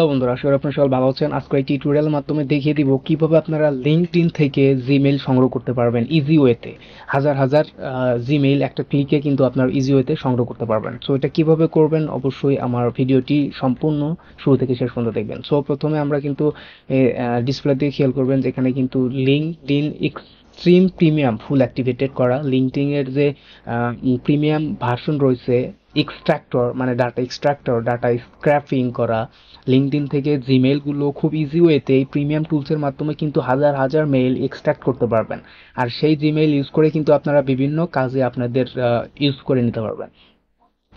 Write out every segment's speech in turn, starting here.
বন্ধুরা, আশা করি আপনারা সবাই ভালো আছেন। আজকে এই টিউটোরিয়ালের মাধ্যমে দেখিয়ে দিব কিভাবে আপনারা লিঙ্কডইন থেকে জিমেইল সংগ্রহ করতে পারবেন ইজি ওয়েতে। হাজার হাজার জিমেইল একটা ক্লিকে কিন্তু আপনার ইজি ওয়েতে সংগ্রহ করতে পারবেন। সো এটা কিভাবে করবেন, অবশ্যই আমার ভিডিওটি সম্পূর্ণ শুরু থেকে শেষ পর্যন্ত দেখবেন। সো প্রথমে আমরা কিন্তু ডিসপ্লে দিয়ে খেয়াল করবেন যেখানে কিন্তু LinkedIn extreme premium full activated করা লিঙ্কডইন এর যে প্রিমিয়াম ভার্সন রয়েছে, এক্সট্রাক্টর মানে ডাটা এক্সট্রাক্টর, ডাটা স্ক্র্যাপিং করা লিঙ্কডইন থেকে জিমেইল গুলো খুব ইজি ওয়েতে এই প্রিমিয়াম টুলসের মাধ্যমে কিন্তু হাজার হাজার মেইল এক্সট্রাক্ট করতে পারবেন। আর সেই জিমেইল ইউজ করে কিন্তু আপনারা বিভিন্ন কাজে আপনাদের ইউজ করে নিতে পারবেন।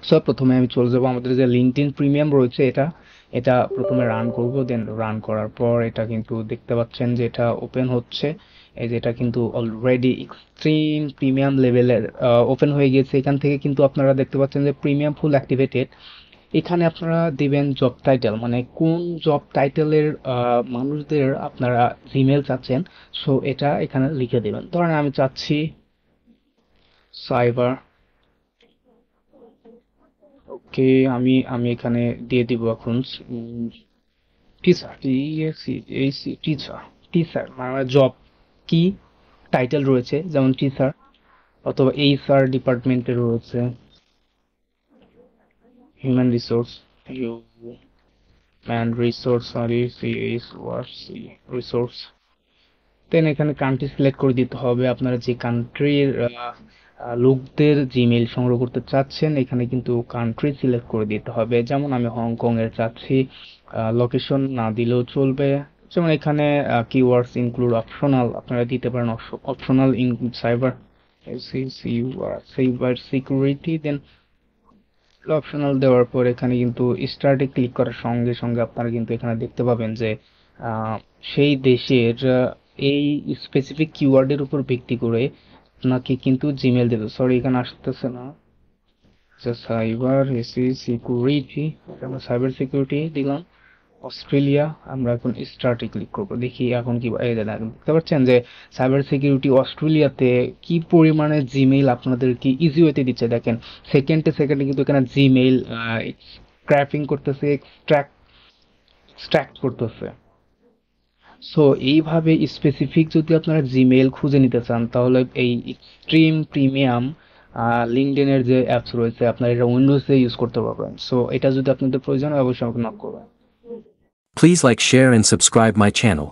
সো প্রথমে আমি চলে যাবো আমাদের যে লিঙ্কডইন প্রিমিয়াম রয়েছে, এটা এটা প্রথমে রান করব। দেন রান করার পর এটা কিন্তু দেখতে পাচ্ছেন যে এটা ওপেন হচ্ছে। এই যে এটা কিন্তু অলরেডি এক্সট্রিম প্রিমিয়াম লেভেলের ওপেন হয়ে গিয়েছে। এখান থেকে কিন্তু আপনারা দেখতে পাচ্ছেন যে প্রিমিয়াম ফুল অ্যাক্টিভেটেড। এখানে আপনারা দিবেন জব টাইটেল, মানে কোন জব টাইটেলের মানুষদের আপনারা জিমেল চাচ্ছেন। সো এটা এখানে লিখে দিবেন। ধরেন আমি চাচ্ছি সাইবার। ওকে, আমি আমি এখানে দিয়ে দিব এখন টিচার, টিচার। টিচার মানে জব কি টাইটেল রয়েছে, যেমন টিচার, অথবা এইচআর ডিপার্টমেন্টে রয়েছে human resource, human resource, sorry resource. Then এখানে কান্ট্রি সিলেক্ট করে দিতে হবে, আপনারা যে কান্ট্রির লোকদের জিমেইল সংগ্রহ করতে চাচ্ছেন এখানে কিন্তু কান্ট্রি সিলেক্ট করে দিতে হবে। যেমন আমি হংকং এর চাচ্ছি, লোকেশন না দিলেও চলবে। যেমন এখানে কিওয়ার্ডস ইনক্লুড অপশনাল আপনারা দিতে পারেন, optional include cyber cyber security. Then optional দেওয়ার পর এখানে কিন্তু স্টার্টে ক্লিক করার সঙ্গে সঙ্গে আপনারা কিন্তু এখানে দেখতে পাবেন যে সেই দেশের এই স্পেসিফিক কিওয়ার্ডের উপর ভিত্তি করে আপনাকে কিন্তু জিমেল দেবে। সরি, এখানে আসতেছে না। সাইবার সিকিউরিটি, আমরা সাইবার সিকিউরিটি দিলাম। অস্ট্রেলিয়া, আমরা এখন স্টার্টে ক্লিক করব। দেখি এখন কি এই দেখতে পাচ্ছেন যে সাইবার সিকিউরিটি অস্ট্রেলিয়াতে কি পরিমাণে জিমেইল আপনাদেরকে ইজি ওয়েতে দিচ্ছে। দেখেন সেকেন্ডে সেকেন্ডে কিন্তু এখানে জিমেইল স্ক্র্যাপিং করতেছে, এক্সট্রাক্ট করতেছে। সো এইভাবে স্পেসিফিক যদি আপনারা জিমেইল খুঁজে নিতে চান তাহলে এই এক্সট্রিম প্রিমিয়াম লিঙ্কডইনের যে অ্যাপস রয়েছে আপনারা এটা উইন্ডোজে ইউজ করতে পারবেন। সো এটা যদি আপনাদের প্রয়োজন হয় অবশ্যই আমাকে নক করবেন। Please like, share and subscribe my channel.